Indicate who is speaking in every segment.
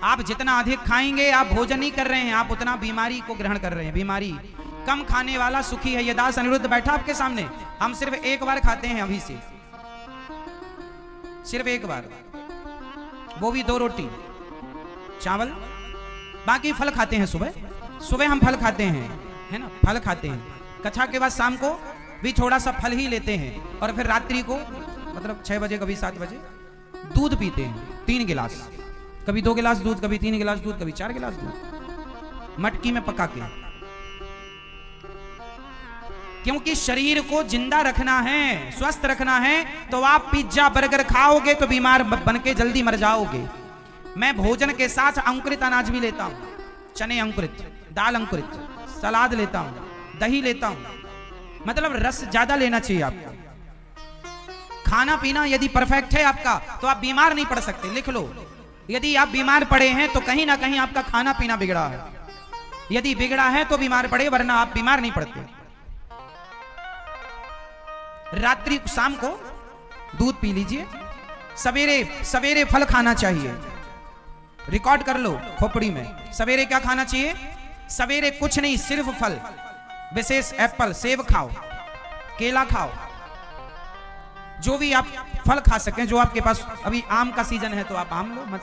Speaker 1: आप जितना अधिक खाएंगे, आप भोजन नहीं कर रहे हैं, आप उतना बीमारी को ग्रहण कर रहे हैं। बीमारी, कम खाने वाला सुखी है। ये दास अनिरुद्ध बैठा आपके सामने, हम सिर्फ एक बार खाते हैं अभी से, सिर्फ एक बार, वो भी 2 रोटी चावल, बाकी फल खाते हैं। सुबह सुबह हम फल खाते हैं, है ना, फल खाते हैं। कथा के बाद शाम को भी थोड़ा सा फल ही लेते हैं, और फिर रात्रि को मतलब 6 बजे कभी 7 बजे दूध पीते हैं 3 गिलास, कभी 2 गिलास दूध, कभी 3 गिलास दूध, कभी 4 गिलास दूध, मटकी में पका के। क्योंकि शरीर को जिंदा रखना है, स्वस्थ रखना है, तो आप पिज्जा बर्गर खाओगे तो बीमार बन के जल्दी मर जाओगे। मैं भोजन के साथ अंकुरित अनाज भी लेता हूं, चने अंकुरित, दाल अंकुरित, सलाद लेता हूं, दही लेता हूं, मतलब रस ज्यादा लेना चाहिए आपको। खाना पीना यदि परफेक्ट है आपका तो आप बीमार नहीं पड़ सकते। लिख लो, यदि आप बीमार पड़े हैं तो कहीं ना कहीं आपका खाना पीना बिगड़ा है। यदि बिगड़ा है तो बीमार पड़े, वरना आप बीमार नहीं पड़ते। रात्रि शाम को दूध पी लीजिए, सवेरे सवेरे फल खाना चाहिए। रिकॉर्ड कर लो खोपड़ी में, सवेरे क्या खाना चाहिए? सवेरे कुछ नहीं, सिर्फ फल, विशेष एप्पल, सेब खाओ, केला खाओ, जो भी आप फल खा सकें, जो आपके पास। अभी आम का सीजन है तो आप आम लो, मत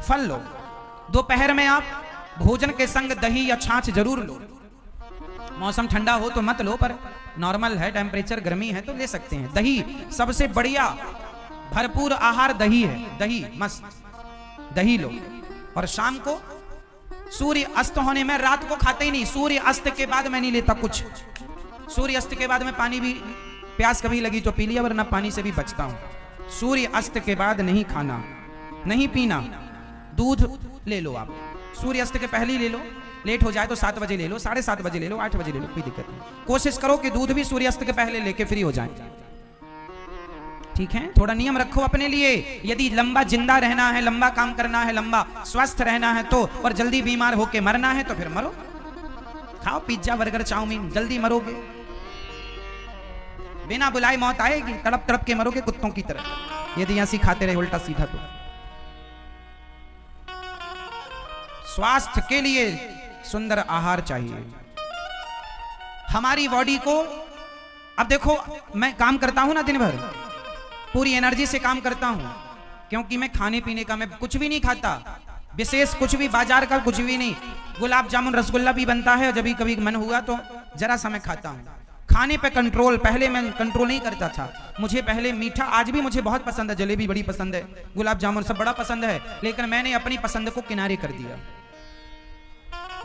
Speaker 1: फल लो। दोपहर में आप भोजन के संग दही या छाछ जरूर लो। मौसम ठंडा हो तो मत लो, पर नॉर्मल है टेम्परेचर, गर्मी है तो ले सकते हैं। दही सबसे बढ़िया भरपूर आहार दही है, दही मस्त, दही लो। और शाम को सूर्य अस्त होने में, रात को खाते ही नहीं, सूर्य अस्त के बाद मैं नहीं लेता कुछ। सूर्य अस्त के बाद में पानी भी, प्यास कभी लगी तो पी लिया, वरना पानी से भी बचता हूं। सूर्य अस्त के बाद नहीं खाना, नहीं पीना। दूध ले लो आप, सूर्य अस्त के पहले ही ले लो, लेट हो जाए तो 7 बजे ले लो, 7:30 बजे ले लो, 8 बजे ले लो, कोई दिक्कत नहीं। कोशिश करो कि दूध भी सूर्यास्त के पहले लेके फ्री हो जाए, ठीक है। थोड़ा नियम रखो अपने लिए। यदि लंबा जिंदा रहना है, लंबा काम करना है, लंबा स्वस्थ रहना है तो, और जल्दी बीमार होके मरना है तो फिर मरो, खाओ पिज्जा बर्गर चाउमीन, जल्दी मरोगे। बिना बुलाए मौत आएगी, तड़प तड़प के मरोगे कुत्तों की तरह, यदि ऐसी खाते रहे उल्टा सीधा। तो स्वास्थ्य के लिए सुंदर आहार चाहिए हमारी बॉडी को। अब देखो, मैं काम करता हूं ना दिन भर, पूरी एनर्जी से काम करता हूं, क्योंकि मैं खाने पीने का, मैं कुछ भी नहीं खाता, विशेष कुछ भी, बाजार का कुछ भी नहीं। गुलाब जामुन रसगुल्ला भी बनता है, जब कभी मन हुआ तो जरा सा मैं खाता हूं। खाने पे कंट्रोल, पहले मैं कंट्रोल नहीं करता था। मुझे पहले मीठा, आज भी मुझे बहुत पसंद है, जलेबी बड़ी पसंद है, गुलाब जामुन सब बड़ा पसंद है, लेकिन मैंने अपनी पसंद को किनारे कर दिया।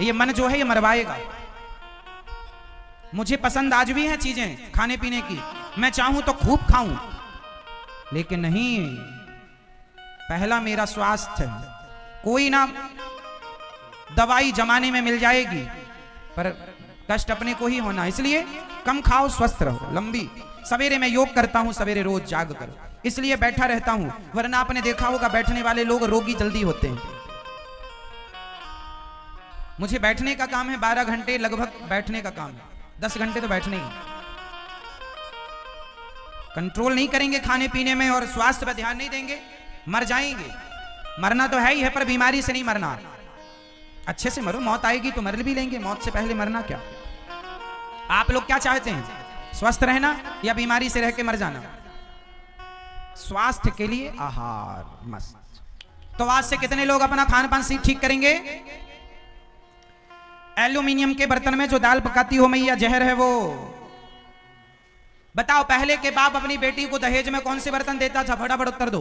Speaker 1: ये मन जो है ये मरवाएगा। मुझे पसंद आज भी है चीजें खाने पीने की, मैं चाहूं तो खूब खाऊं, लेकिन नहीं, पहला मेरा स्वास्थ्य है। कोई ना दवाई जमाने में मिल जाएगी, पर कष्ट अपने को ही होना। इसलिए कम खाओ, स्वस्थ रहो, लंबी। सवेरे मैं योग करता हूं, सवेरे रोज जाग कर, इसलिए बैठा रहता हूं, वरना आपने देखा होगा बैठने वाले लोग रोगी जल्दी होते हैं। मुझे बैठने का काम है, 12 घंटे लगभग बैठने का काम है, 10 घंटे तो बैठने ही। कंट्रोल नहीं करेंगे खाने पीने में और स्वास्थ्य पर ध्यान नहीं देंगे, मर जाएंगे। मरना तो है ही है, पर बीमारी से नहीं मरना, अच्छे से मरो। मौत आएगी तो मर भी लेंगे, मौत से पहले मरना क्या। आप लोग क्या चाहते हैं, स्वस्थ रहना या बीमारी से रह के मर जाना? स्वास्थ्य के लिए आहार मस्त। तो आज से कितने लोग अपना खान पान ठीक करेंगे? एल्यूमिनियम के बर्तन में जो दाल पकाती हो मैया, जहर है वो। बताओ, पहले के बाप अपनी बेटी को दहेज में कौन से बर्तन देता था? फटाफट उत्तर दो,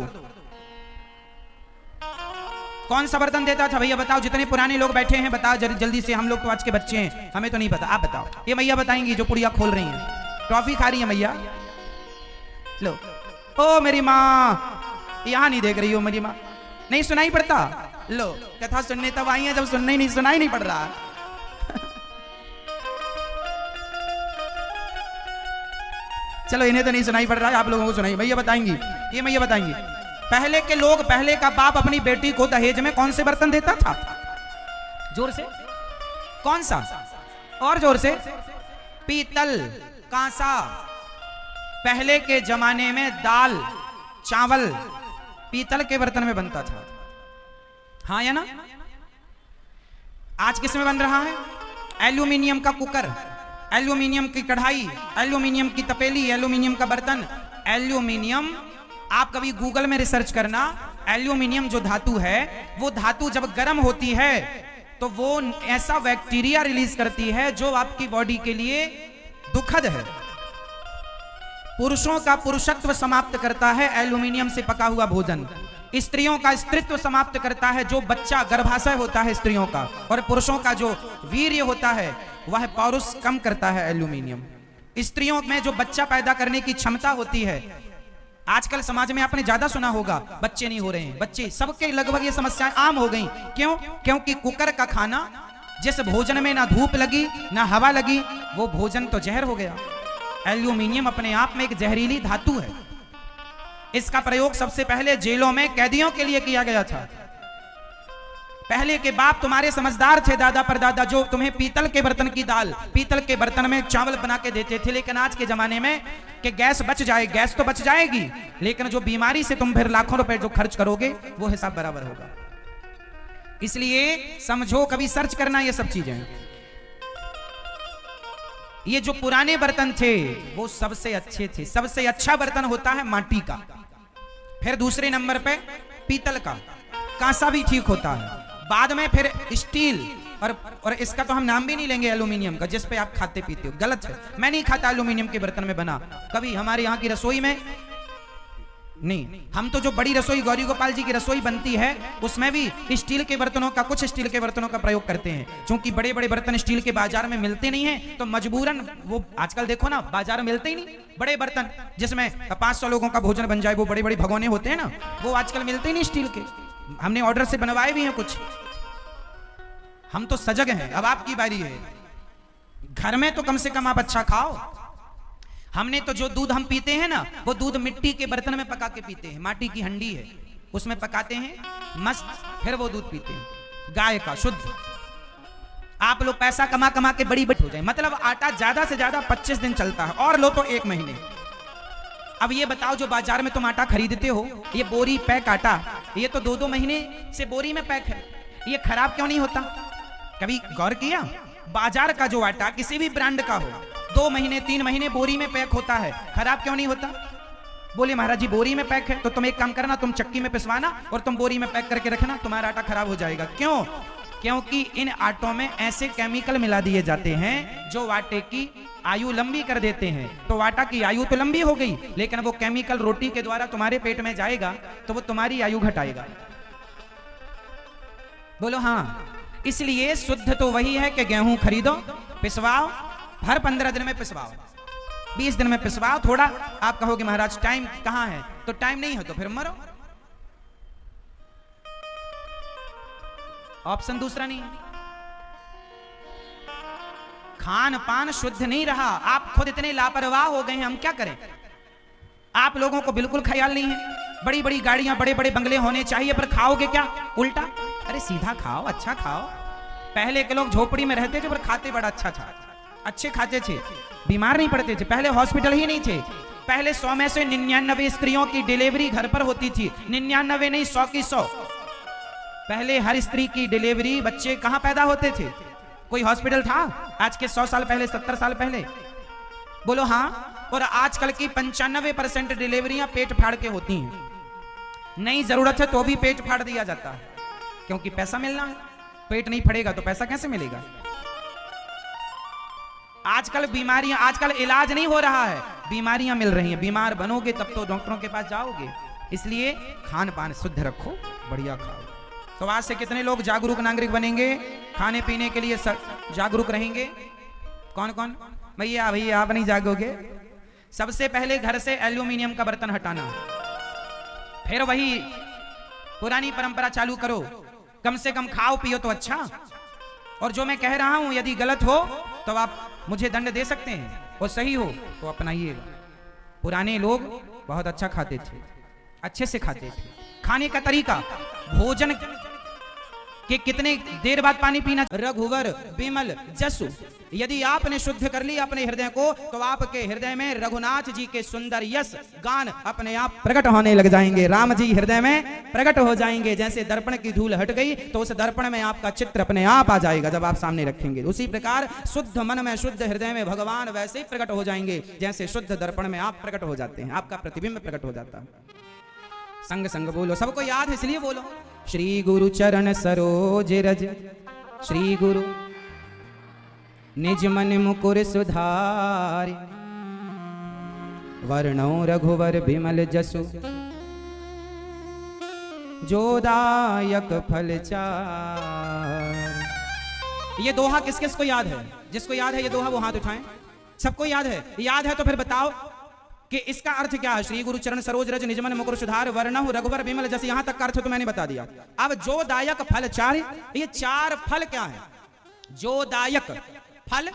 Speaker 1: कौन सा बर्तन देता था भैया? बताओ, जितने पुराने लोग बैठे हैं बताओ जल्दी से। हम लोग तो आज के बच्चे हैं, हमें तो नहीं पता, आप बताओ। ये मैया बताएंगी जो पुड़िया खोल रही हैं, टॉफी खा रही है मैया। लो, ओ मेरी माँ, यहां नहीं देख रही हो मेरी माँ, नहीं सुनाई पड़ता? लो, कथा सुनने तब आई है जब सुनना ही सुनाई नहीं पड़ रहा। चलो, इन्हें तो नहीं सुनाई पड़ रहा है, आप लोगों को सुनाई। भैया बताएंगी, ये भैया बताएंगी। पहले के लोग, पहले का बाप अपनी बेटी को दहेज में कौन से बर्तन देता था? जोर से, कौन सा? और जोर से। पीतल, कांसा। पहले के जमाने में दाल चावल पीतल के बर्तन में बनता था। हाँ या ना? आज किसमें बन रहा है? एल्यूमिनियम का कुकर, एल्यूमिनियम की कढ़ाई, एल्यूमिनियम की तपेली, एल्यूमिनियम का बर्तन। एल्यूमिनियम, आप कभी गूगल में रिसर्च करना, एल्यूमिनियम जो धातु है, वो धातु जब गर्म होती है तो वो ऐसा बैक्टीरिया रिलीज करती है जो आपकी बॉडी के लिए दुखद है। पुरुषों का पुरुषत्व समाप्त करता है एल्यूमिनियम से पका हुआ भोजन। स्त्रियों का स्त्रीत्व समाप्त करता है जो बच्चा गर्भाशय होता है स्त्रियों का, और पुरुषों का जो वीर्य होता है वह पौरुष कम करता है एल्यूमिनियम। स्त्रियों में जो बच्चा पैदा करने की क्षमता होती है, आजकल समाज में आपने ज्यादा सुना होगा बच्चे नहीं हो रहे हैं, बच्चे सबके लगभग ये समस्याएं आम हो गई। क्यों? क्योंकि कुकर का खाना, जिस भोजन में ना धूप लगी ना हवा लगी, वो भोजन तो जहर हो गया। एल्यूमिनियम अपने आप में एक जहरीली धातु है। इसका प्रयोग सबसे पहले जेलों में कैदियों के लिए किया गया था। पहले के बाप तुम्हारे समझदार थे, दादा परदादा, जो तुम्हें पीतल के बर्तन की दाल, पीतल के बर्तन में चावल बना के देते थे। लेकिन आज के जमाने में कि गैस बच जाए, गैस तो बच जाएगी, लेकिन जो बीमारी से तुम फिर लाखों रुपए जो खर्च करोगे वो हिसाब बराबर होगा। इसलिए समझो, कभी सर्च करना ये सब चीजें। ये जो पुराने बर्तन थे वो सबसे अच्छे थे। सबसे अच्छा बर्तन होता है माटी का, फिर दूसरे नंबर पे पीतल का, कांसा भी ठीक होता है, बाद में फिर स्टील, और इसका तो हम नाम भी नहीं लेंगे एल्यूमिनियम का, जिस पे आप खाते पीते हो। गलत है, मैं नहीं खाता एल्यूमिनियम के बर्तन में बना कभी। हमारे यहाँ की रसोई में नहीं, हम तो जो बड़ी रसोई गौरी गोपाल जी की रसोई बनती है उसमें भी स्टील के बर्तनों का, कुछ स्टील के बर्तनों का प्रयोग करते हैं। क्योंकि बड़े बड़े बर्तन स्टील के बाजार में मिलते नहीं है, तो मजबूरन वो आजकल देखो ना, बाजार में मिलते ही नहीं बड़े बर्तन जिसमें 500 लोगों का भोजन बन जाए। वो बड़े बड़े भगोने होते हैं ना, वो आजकल मिलते ही नहीं स्टील के। हमने ऑर्डर से बनवाए भी हैं कुछ। हम तो सजग हैं, अब आपकी बारी है। घर में तो कम से कम आप अच्छा खाओ। हमने तो जो दूध हम पीते हैं ना, वो दूध मिट्टी के बर्तन में पका के पीते हैं। माटी की हंडी है, उसमें पकाते हैं मस्त, फिर वो दूध पीते हैं, गाय का शुद्ध। आप लोग पैसा कमा कमा के बड़ी बड़ी हो जाए, मतलब आटा ज्यादा से ज्यादा 25 दिन चलता है, और लो तो 1 महीने। अब ये बताओ, जो बाजार में तुम आटा खरीदते हो, ये बोरी पैक आटा, ये तो 2-2 महीने से बोरी में पैक है। ये खराब क्यों नहीं होता? कभी गौर किया? बाजार का जो आटा किसी भी ब्रांड का हो, 2 महीने 3 महीने बोरी में पैक होता है, खराब क्यों नहीं होता? बोले महाराज जी बोरी में पैक है, तो तुम एक काम करना, तुम चक्की में पिसवाना और तुम बोरी में पैक करके रखना, तुम्हारा आटा खराब हो जाएगा। क्यों? क्योंकि इन आटों में ऐसे केमिकल मिला दिए जाते हैं जो आटे की आयु लंबी कर देते हैं। तो आटा की आयु तो लंबी हो गई, लेकिन वो केमिकल रोटी के द्वारा तुम्हारे पेट में जाएगा तो वो तुम्हारी आयु घटाएगा। बोलो हाँ। इसलिए शुद्ध तो वही है कि गेहूं खरीदो, पिसवाओ, हर 15 दिन में पिसवाओ, 20 दिन में पिसवाओ। थोड़ा आप कहोगे महाराज टाइम कहां है, तो टाइम नहीं है तो फिर मरो। ऑप्शन दूसरा नहीं। खान पान शुद्ध नहीं रहा, आप खुद इतने लापरवाह हो गए हैं, हम क्या करें? आप लोगों को बिल्कुल ख्याल नहीं है। बड़ी बड़ी गाड़ियां, बड़े बड़े बंगले होने चाहिए, पर खाओगे क्या? उल्टा। अरे सीधा खाओ, अच्छा खाओ। पहले के लोग झोपड़ी में रहते थे पर खाते बड़ा अच्छा था, अच्छे खाते थे, बीमार नहीं पड़ते थे। पहले हॉस्पिटल ही नहीं थे। पहले 100 में से 99 स्त्रियों की डिलीवरी घर पर होती थी। 99 नहीं, 100 की 100। पहले हर स्त्री की डिलीवरी, बच्चे कहां पैदा होते थे? कोई हॉस्पिटल था आज के 100 साल पहले, 70 साल पहले? बोलो हाँ। और आजकल की 95% डिलीवरियां पेट फाड़ के होती हैं। नहीं जरूरत है तो भी पेट फाड़ दिया जाता है, क्योंकि पैसा मिलना है। पेट नहीं फड़ेगा तो पैसा कैसे मिलेगा? आजकल बीमारियां, आजकल इलाज नहीं हो रहा है, बीमारियां मिल रही हैं। बीमार बनोगे तब तो डॉक्टरों के पास जाओगे। इसलिए खान पान शुद्ध रखो, बढ़िया खाओ। तो आज से कितने लोग जागरूक नागरिक बनेंगे, खाने पीने के लिए जागरूक रहेंगे? कौन कौन? भैया भैया आप नहीं जागोगे। सबसे पहले घर से एल्यूमिनियम का बर्तन हटाना, फिर वही पुरानी परंपरा चालू करो। कम से कम खाओ पियो तो अच्छा। और जो मैं कह रहा हूं यदि गलत हो तो आप मुझे दंड दे सकते हैं, और सही हो तो अपनाइएगा। पुराने लोग बहुत अच्छा खाते थे, अच्छे से खाते थे। खाने का तरीका, भोजन कि कितने देर बाद पानी पीना। रघुवर विमल जसु, यदि आपने शुद्ध कर लिया अपने हृदय को तो आपके हृदय में रघुनाथ जी के सुंदर यश गान अपने आप प्रकट होने लग जाएंगे। राम जी हृदय में प्रकट हो जाएंगे। जैसे दर्पण की धूल हट गई तो उस दर्पण में आपका चित्र अपने आप आ जाएगा जब आप सामने रखेंगे। उसी प्रकार शुद्ध मन में शुद्ध हृदय में भगवान वैसे ही प्रकट हो जाएंगे जैसे शुद्ध दर्पण में आप प्रकट हो जाते हैं, आपका प्रतिबिंब प्रकट हो जाता है। संग संग बोलो, सबको याद है इसलिए बोलो। श्री गुरु चरण सरोज रज, श्री गुरु निज मन मुकुर सुधारि, वर्णो रघुवर विमल जसु, जोदायक फल चार। ये दोहा किस किस को याद है? जिसको याद है ये दोहा वो हाथ उठाएं। सबको याद है? याद है तो फिर बताओ कि इसका अर्थ क्या है। श्री गुरु चरण सरोज रज निज मन मुकुर सुधार, वर्णहु रघुवर विमल जस। यहां तक का अर्थ तो मैंने बता दिया। अब जो दायक फल चार, ये चार फल क्या है? जो दायक फल,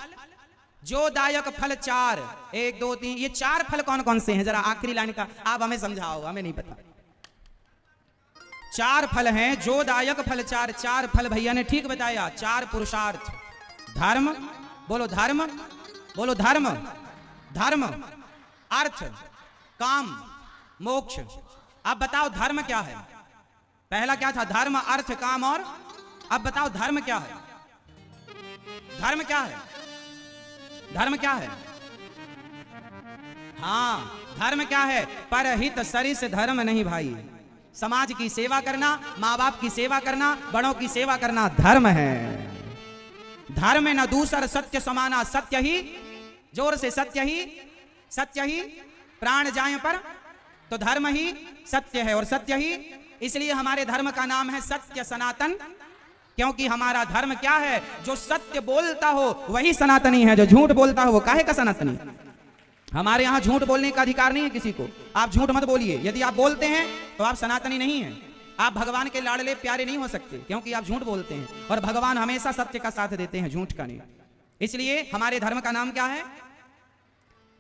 Speaker 1: जो दायक फल चार, 1 2 3, ये चार फल कौन कौन से हैं? जरा आखिरी लाइन का आप हमें समझाओ, हमें नहीं पता। चार फल हैं जो दायक फल चार। चार फल भैया ने ठीक बताया। चार पुरुषार्थ, धर्म बोलो, धर्म बोलो, धर्म धर्म, अर्थ, काम, मोक्ष। अब बताओ धर्म क्या है? पहला क्या था? धर्म, अर्थ, काम और अब बताओ धर्म क्या है? धर्म क्या है? धर्म क्या है? हाँ, धर्म क्या है? परहित सरिस धर्म नहीं भाई। समाज की सेवा करना, माँ बाप की सेवा करना, बड़ों की सेवा करना धर्म है। धर्म में न दूसर सत्य समाना, सत्य ही, जोर से सत्य ही, सत्य ही प्राण जाए पर, तो धर्म ही सत्य है और सत्य ही, इसलिए हमारे धर्म का नाम है सत्य सनातन। क्योंकि हमारा धर्म क्या है? जो सत्य बोलता हो वही सनातनी है, जो झूठ बोलता हो वो काहे का सनातनी? हमारे यहां झूठ बोलने का अधिकार नहीं है किसी को। आप झूठ मत बोलिए। यदि आप बोलते हैं तो आप सनातनी नहीं हैं। आप भगवान के लाडले प्यारे नहीं हो सकते क्योंकि आप झूठ बोलते हैं, और भगवान हमेशा सत्य का साथ देते हैं, झूठ का नहीं। इसलिए हमारे धर्म का नाम क्या है?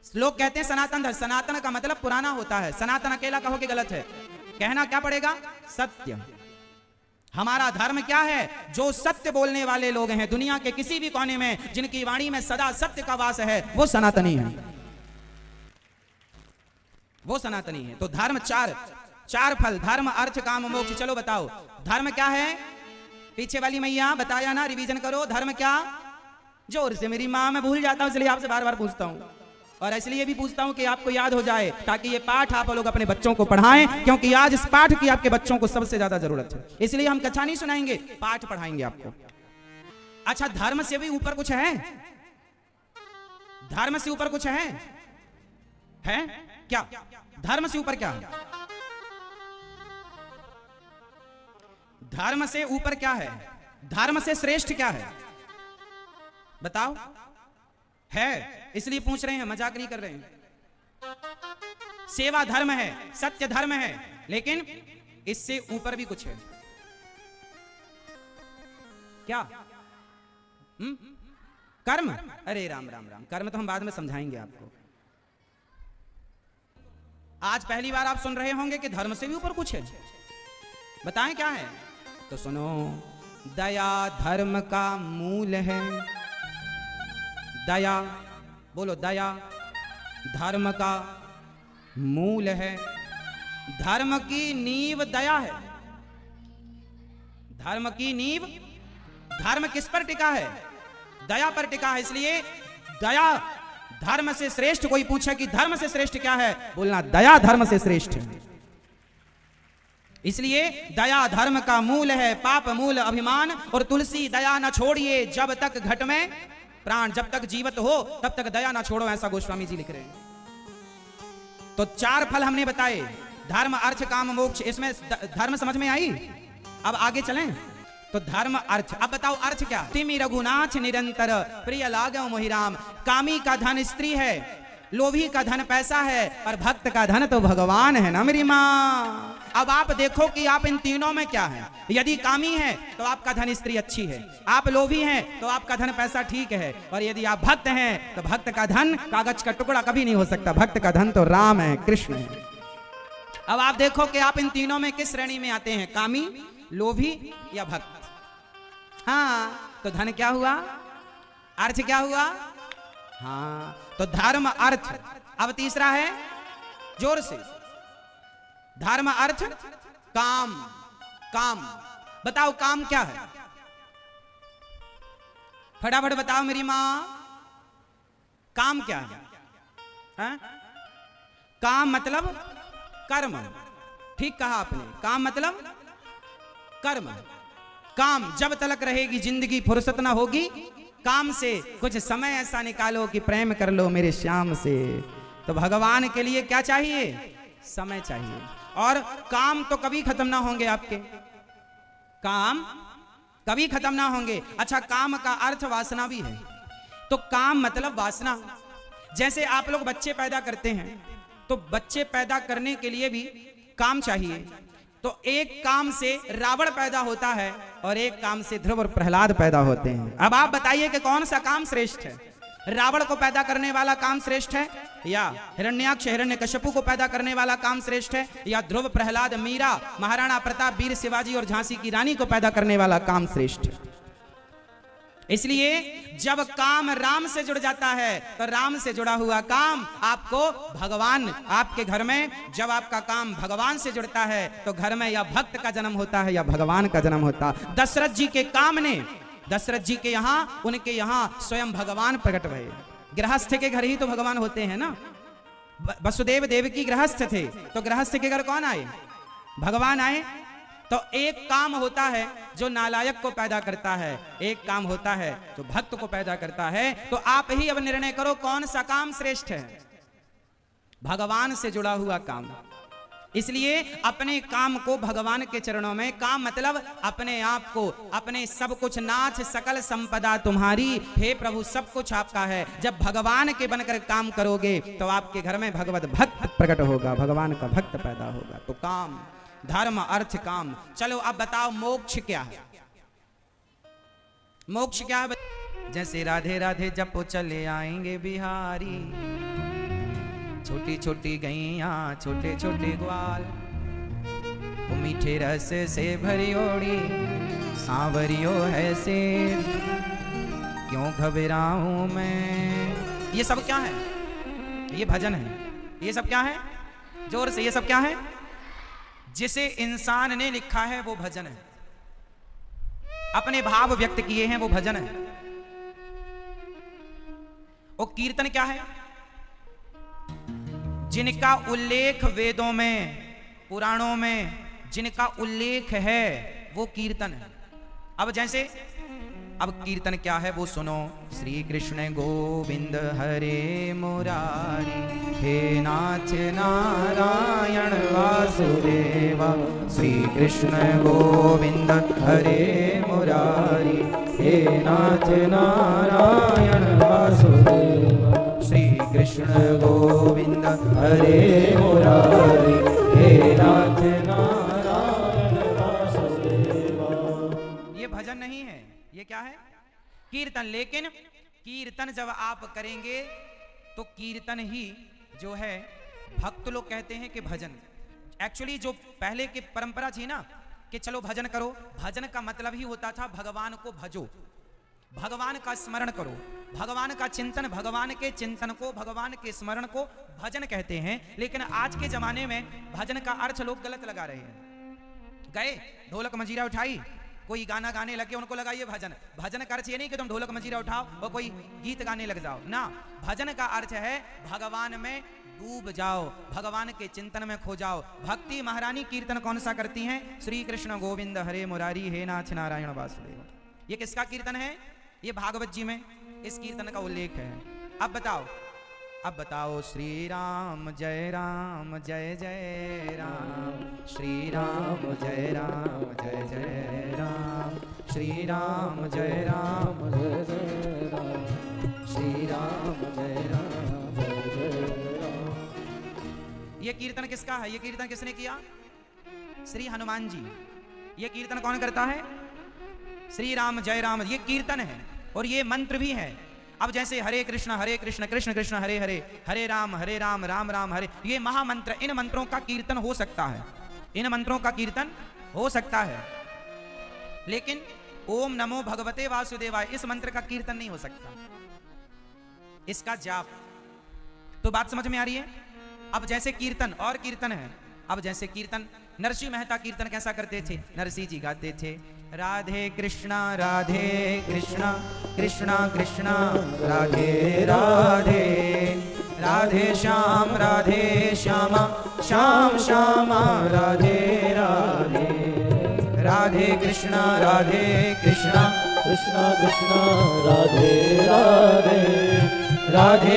Speaker 1: लोग कहते हैं सनातन धर्म। सनातन का मतलब पुराना होता है। सनातन अकेला कहो कि गलत है, कहना क्या पड़ेगा? सत्य। हमारा धर्म क्या है? जो सत्य बोलने वाले लोग हैं दुनिया के किसी भी कोने में, जिनकी वाणी में सदा सत्य का वास है, वो सनातनी है, वो सनातनी है। तो धर्म चार, चार फल, धर्म अर्थ काम मोक्ष। चलो बताओ धर्म क्या है? पीछे वाली मैया बताया ना, रिवीजन करो। धर्म क्या? जोर से, मेरी माँ मैं भूल जाता हूं इसलिए आपसे बार बार पूछता हूं, और इसलिए भी पूछता हूं कि आपको याद हो जाए, ताकि ये पाठ आप लोग अपने बच्चों को पढ़ाएं, क्योंकि आज इस पाठ की आपके बच्चों को सबसे ज्यादा जरूरत है। इसलिए हम कथा नहीं सुनाएंगे, पाठ पढ़ाएंगे आपको। अच्छा, धर्म से भी ऊपर कुछ है? धर्म से ऊपर कुछ है? क्या? धर्म से ऊपर क्या है? धर्म से ऊपर क्या है? धर्म से श्रेष्ठ क्या है? बताओ। है, इसलिए पूछ रहे हैं, मजाक नहीं कर रहे हैं। सेवा धर्म है, सत्य धर्म है, लेकिन इससे ऊपर भी कुछ है। क्या? कर्म। अरे राम राम राम, कर्म तो हम बाद में समझाएंगे आपको। आज पहली बार आप सुन रहे होंगे कि धर्म से भी ऊपर कुछ है। बताएं क्या है? तो सुनो, दया धर्म का मूल है। दया बोलो, दया धर्म का मूल है। धर्म की नींव दया है। धर्म की नींव, धर्म किस पर टिका है? दया पर टिका है। इसलिए दया धर्म से श्रेष्ठ। कोई पूछे कि धर्म से श्रेष्ठ क्या है, बोलना दया धर्म से श्रेष्ठ है। इसलिए दया धर्म का मूल है, पाप मूल अभिमान। और तुलसी दया न छोड़िए जब तक घट में प्राण, जब तक जीवित हो तब तक दया ना छोड़ो, ऐसा गोस्वामी जी लिख रहे हैं। तो चार फल हमने बताए, धर्म अर्थ काम मोक्ष। इसमें धर्म समझ में आई? अब आगे चलें। तो धर्म अर्थ, अब बताओ अर्थ क्या? तिमि रघुनाथ निरंतर प्रिय लागो मोहिराम। कामी का धन स्त्री है, लोभी का धन पैसा है, और भक्त का धन तो भगवान है ना मेरी माँ। अब आप देखो कि आप इन तीनों में क्या है। यदि कामी है तो आपका धन स्त्री अच्छी है, आप लोभी हैं तो आपका धन पैसा ठीक है, और यदि आप भक्त हैं तो भक्त का धन कागज का टुकड़ा कभी नहीं हो सकता। भक्त का धन तो राम है, कृष्ण है। अब आप देखो कि आप इन तीनों में किस श्रेणी में आते हैं, कामी, लोभी या भक्त। हाँ, तो धन क्या हुआ, अर्थ क्या हुआ, हाँ, तो धर्म अर्थ। अब तीसरा है, जोर से, धर्म अर्थ काम। काम बताओ, काम क्या है, फटाफट बताओ मेरी मां, काम क्या है? हा? काम मतलब कर्म। ठीक कहा आपने, काम मतलब कर्म। काम जब तलक रहेगी जिंदगी, फुर्सत ना होगी काम से, कुछ समय ऐसा निकालो कि प्रेम कर लो मेरे श्याम से। तो भगवान के लिए क्या चाहिए, समय चाहिए। और काम तो कभी खत्म ना होंगे आपके, काम कभी खत्म ना होंगे। अच्छा, काम का अर्थ वासना भी है, तो काम मतलब वासना। जैसे आप लोग बच्चे पैदा करते हैं, तो बच्चे पैदा करने के लिए भी काम चाहिए। तो एक काम से रावण पैदा होता है और एक काम से ध्रुव और प्रहलाद पैदा होते हैं। अब आप बताइए कि कौन सा काम श्रेष्ठ है? रावण को पैदा करने वाला काम श्रेष्ठ है, या हिरण्याक्ष हिरण्यकश्यपु को पैदा करने वाला काम श्रेष्ठ है, या ध्रुव प्रहलाद मीरा महाराणा प्रताप वीर शिवाजी और झांसी की रानी को पैदा करने वाला काम श्रेष्ठ है? इसलिए जब काम राम से जुड़ जाता है तो राम से जुड़ा हुआ काम आपको भगवान, आपके घर में जब आपका काम भगवान से जुड़ता है तो घर में या भक्त का जन्म होता है या भगवान का जन्म होता। दशरथ जी के काम ने, दशरथ जी के यहाँ, उनके यहाँ स्वयं भगवान प्रकट हुए। गृहस्थ के घर ही तो भगवान होते हैं ना। वसुदेव देवकी गृहस्थ थे, तो गृहस्थ के घर कौन आए, भगवान आए। तो एक काम होता है जो नालायक को पैदा करता है, एक काम होता है जो भक्त को पैदा करता है। तो आप ही अब निर्णय करो कौन सा काम श्रेष्ठ है, भगवान से जुड़ा हुआ काम। इसलिए अपने काम को भगवान के चरणों में, काम मतलब अपने आप को, अपने सब कुछ, नाथ सकल संपदा तुम्हारी, हे प्रभु सब कुछ आपका है। जब भगवान के बनकर काम करोगे तो आपके घर में भगवत भक्त प्रकट होगा, भगवान का भक्त पैदा होगा। तो काम, धर्म अर्थ काम। चलो अब बताओ मोक्ष क्या है, मोक्ष क्या है? जैसे राधे राधे जपो चले आएंगे बिहारी, छोटी छोटी गैया छोटे छोटे ग्वाल, वो मीठे रस से भरी ओड़ी सांवरियो है से, क्यों घबराऊं मैं। ये सब क्या है, ये भजन है। ये सब क्या है, जोर से, ये सब क्या है? जिसे इंसान ने लिखा है वो भजन है, अपने भाव व्यक्त किए हैं वो भजन है। और कीर्तन क्या है? जिनका उल्लेख वेदों में, पुराणों में जिनका उल्लेख है वो कीर्तन है। अब जैसे, अब कीर्तन क्या है वो सुनो। श्री कृष्ण गोविंद हरे मुरारी, हे नाथ नारायण वासुदेवा, श्री कृष्ण गोविंद हरे मुरारी, हे नाथ नारायण वासुदेवा, श्री कृष्ण गोविंद हरे मुरारी, हे नाथ नारायण वासुदेवा। ये भजन नहीं है, ये क्या है? कीर्तन। लेकिन कीर्तन जब आप करेंगे तो कीर्तन ही जो है, भक्त लोग कहते हैं कि भजन। एक्चुअली जो पहले की परंपरा थी ना कि चलो भजन करो, भजन का मतलब ही होता था भगवान को भजो, भगवान का स्मरण करो, भगवान का चिंतन, भगवान के चिंतन को, भगवान के स्मरण को भजन कहते हैं। लेकिन आज के जमाने में भजन का अर्थ लोग गलत लगा रहे हैं। गए ढोलक मंजीरा उठाई, कोई गाना गाने लगे, उनको लगा ये भजन। भजन का अर्थ ये नहीं कि तुम ढोलक मंजीरा उठाओ और कोई गीत गाने लग जाओ ना। भजन का अर्थ है भगवान में डूब जाओ, भगवान के चिंतन में खो जाओ। भक्ति महारानी कीर्तन कौन सा करती हैं? श्री कृष्ण गोविंद हरे मुरारी, हे नाथ नारायण वासुदेव। ये किसका कीर्तन है? ये भागवत जी में इस कीर्तन का उल्लेख है। अब बताओ, अब बताओ। श्री राम जय जय राम, श्री राम जय जय राम, श्री राम जय राम, श्री राम जय राम। ये कीर्तन किसका है? ये कीर्तन किसने किया? श्री हनुमान जी। ये कीर्तन कौन करता है? श्री राम जय राम। ये कीर्तन है और ये मंत्र भी है। अब जैसे हरे कृष्ण कृष्ण कृष्ण हरे हरे, हरे राम राम राम हरे, ये महामंत्र, इन मंत्रों का कीर्तन हो सकता है, इन मंत्रों का कीर्तन हो सकता है। लेकिन ओम नमो भगवते वासुदेवाय, इस मंत्र का कीर्तन नहीं हो सकता, इसका जाप। तो बात समझ में आ रही है? अब जैसे कीर्तन और कीर्तन है, अब जैसे कीर्तन नरसिंह मेहता कीर्तन कैसा करते थे? नरसिंह जी गाते थे राधे कृष्णा कृष्णा कृष्णा राधे राधे, राधे श्याम श्यामा श्याम श्यामा राधे राधे, राधे कृष्णा कृष्णा कृष्णा राधे राधे, राधे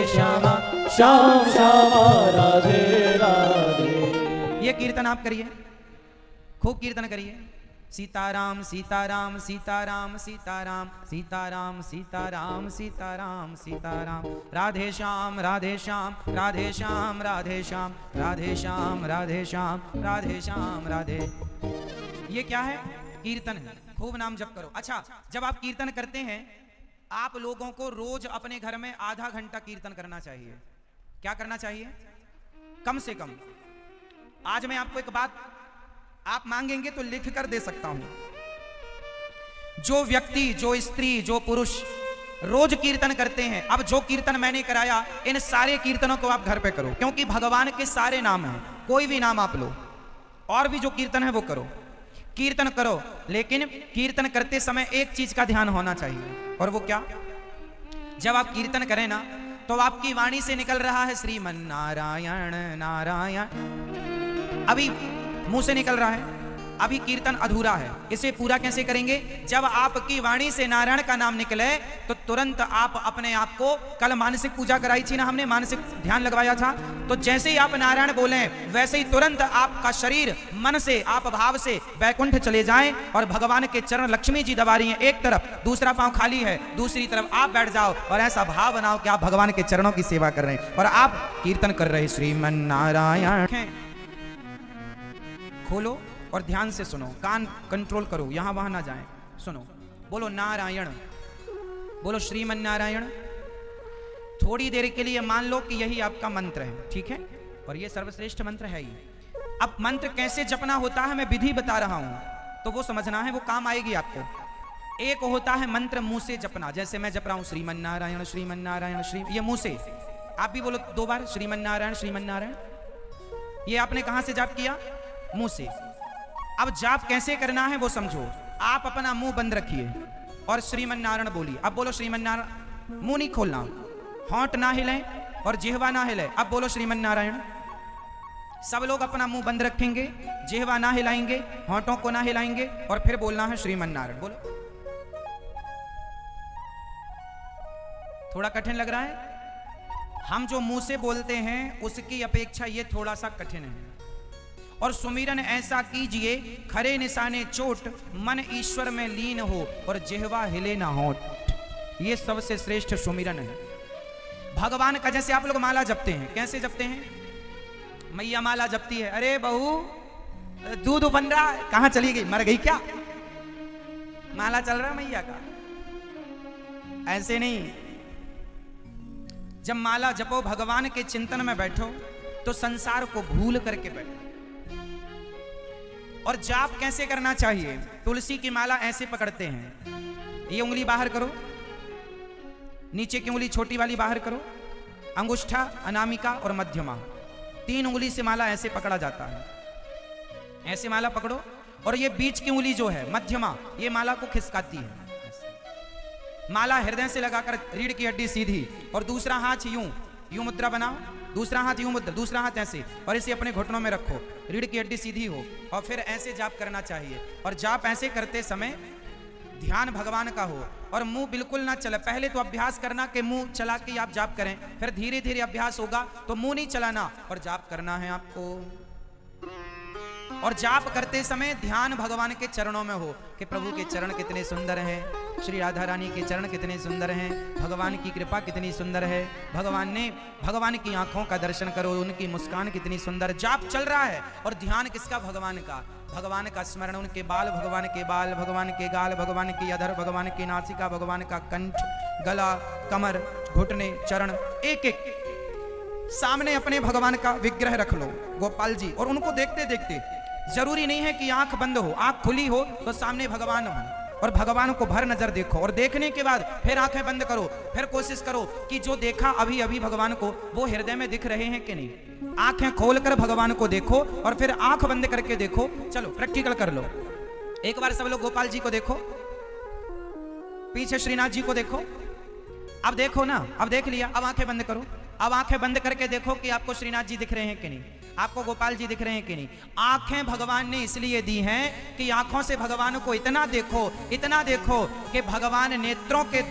Speaker 1: श्यामा श्याम श्यामा राधे राधे। ये कीर्तन आप करिए, खूब कीर्तन करिए। सीताराम सीताराम सीताराम सीताराम सीताराम सीताराम सीताराम सीताराम, राधे श्याम राधे श्याम राधे श्याम राधे श्याम राधे श्याम राधे श्याम राधे श्याम राधे। ये क्या है? कीर्तन है। खूब नाम जप करो। अच्छा, जब आप कीर्तन करते हैं, आप लोगों को रोज अपने घर में आधा घंटा कीर्तन करना चाहिए। क्या करना चाहिए? कम से कम। आज मैं आपको एक बात, आप मांगेंगे तो लिख कर दे सकता हूं। जो व्यक्ति, जो स्त्री, जो पुरुष रोज कीर्तन करते हैं, अब जो कीर्तन मैंने कराया, इन सारे कीर्तनों को आप घर पे करो, क्योंकि भगवान के सारे नाम हैं। कोई भी नाम आप लो, और भी जो कीर्तन है वो करो। कीर्तन करो, लेकिन कीर्तन करते समय एक चीज का ध्यान होना चाहिए, और वो क्या? जब आप कीर्तन करें ना, तो आपकी वाणी से निकल रहा है श्रीमन नारायण नारायण, अभी मुंह से निकल रहा है, अभी कीर्तन अधूरा है। इसे पूरा कैसे करेंगे? जब आपकी वाणी से नारायण का नाम निकले, तो तुरंत आप अपने आप को, कल मानसिक पूजा कराई थी ना हमने, मानसिक ध्यान लगवाया था, तो जैसे ही आप नारायण बोले, वैसे ही तुरंत आपका शरीर मन से, आप भाव से बैकुंठ चले जाएं, और भगवान के चरण लक्ष्मी जी दबा रही हैं एक तरफ, दूसरा पांव खाली है, दूसरी तरफ आप बैठ जाओ, और ऐसा भाव बनाओ कि आप भगवान के चरणों की सेवा कर रहे हैं और आप कीर्तन कर रहे हैं श्रीमन नारायण। खोलो और ध्यान से सुनो, कान कंट्रोल करो, यहां वहां ना जाएं, सुनो। बोलो नारायण, बोलो श्रीमन नारायण। थोड़ी देर के लिए मान लो कि यही आपका मंत्र है, ठीक है, और ये सर्वश्रेष्ठ मंत्र है ही। अब मंत्र कैसे जपना होता है मैं विधि बता रहा हूं, तो वो समझना है, वो काम आएगी आपको। एक होता है मंत्र मुंह से जपना, जैसे मैं जप रहा हूं श्रीमन नारायण श्रीमन नारायण श्री, ये मुंह से। आप भी बोलो 2 बार श्रीमन नारायण श्रीमन नारायण। ये आपने कहां से जाप किया? मुंह से। अब जाप कैसे करना है वो समझो। आप अपना मुंह बंद रखिए और श्रीमन नारायण बोलिए। अब बोलो श्रीमन नारायण, मुंह नहीं खोलना, होंठ ना हिलें और जिह्वा ना हिले। अब बोलो श्रीमन नारायण। सब लोग अपना मुंह बंद रखेंगे, जिह्वा ना हिलाएंगे, होंठों को ना हिलाएंगे, और फिर बोलना है श्रीमन नारायण। बोलो। थोड़ा कठिन लग रहा है? हम जो मुंह से बोलते हैं उसकी अपेक्षा ये थोड़ा सा कठिन है। और सुमिरन ऐसा कीजिए, खरे निशाने चोट, मन ईश्वर में लीन हो, और जिह्वा हिले ना होठ। ये सबसे श्रेष्ठ सुमिरन है भगवान का। जैसे आप लोग माला जपते हैं, कैसे जपते हैं? मैया माला जपती है, अरे बहू दूध बन रहा है, कहां चली गई, मर गई क्या? माला चल रहा है मैया का। ऐसे नहीं, जब माला जपो, भगवान के चिंतन में बैठो, तो संसार को भूल करके बैठो। और जाप कैसे करना चाहिए? तुलसी की माला ऐसे पकड़ते हैं, ये उंगली बाहर करो, नीचे की उंगली छोटी वाली बाहर करो, अंगुष्ठा, अनामिका और मध्यमा, 3 उंगली से माला ऐसे पकड़ा जाता है। ऐसे माला पकड़ो, और ये बीच की उंगली जो है मध्यमा, ये माला को खिसकाती है। माला हृदय से लगाकर, रीढ़ की हड्डी सीधी, और दूसरा हाथ यूं मुद्रा बनाओ, दूसरा हाथ यूं मुद्रा, दूसरा हाथ ऐसे, और इसे अपने घुटनों में रखो, रीढ़ की हड्डी सीधी हो, और फिर ऐसे जाप करना चाहिए। और जाप ऐसे करते समय ध्यान भगवान का हो, और मुंह बिल्कुल ना चले। पहले तो अभ्यास करना कि मुंह चला के आप जाप करें, फिर धीरे धीरे अभ्यास होगा तो मुंह नहीं चलाना, और जाप करना है आपको। और जाप करते समय ध्यान भगवान के चरणों में हो कि प्रभु के चरण कितने सुंदर हैं, श्री राधा रानी के चरण कितने सुंदर हैं, भगवान की कृपा कितनी सुंदर है, भगवान की आंखों का दर्शन करो, उनकी मुस्कान कितनी सुंदर। जाप चल रहा है और ध्यान किसका? भगवान का। भगवान का स्मरण, उनके बाल भगवान के बाल, भगवान के गाल, भगवान की अधर, भगवान की नासिका, भगवान का कंठ, गला, कमर, घुटने, चरण, एक एक सामने अपने भगवान का विग्रह रख लो, गोपाल जी, और उनको देखते देखते जरूरी नहीं है कि आंख बंद हो, आंख खुली हो तो सामने भगवान हो, और भगवान को भर नजर देखो, और देखने के बाद फिर आंखें बंद करो, फिर कोशिश करो कि जो देखा अभी अभी भगवान को वो हृदय में दिख रहे हैं कि नहीं। आंखें खोलकर भगवान को देखो और फिर आंख बंद करके देखो। चलो प्रैक्टिकल कर लो। एक बार सब लोग गोपाल जी को देखो, पीछे श्रीनाथ जी को देखो। अब देखो ना, अब देख लिया, अब आंखें बंद करो। अब आंखें बंद करके देखो कि आपको श्रीनाथ जी दिख रहे हैं कि नहीं, आपको गोपाल जी दिख रहे हैं कि नहीं। आंखें भगवान ने इसलिए दी हैं कि आंखों से भगवान को इतना देखो, इतना देखो कि भगवान नेत्रों के द्वारा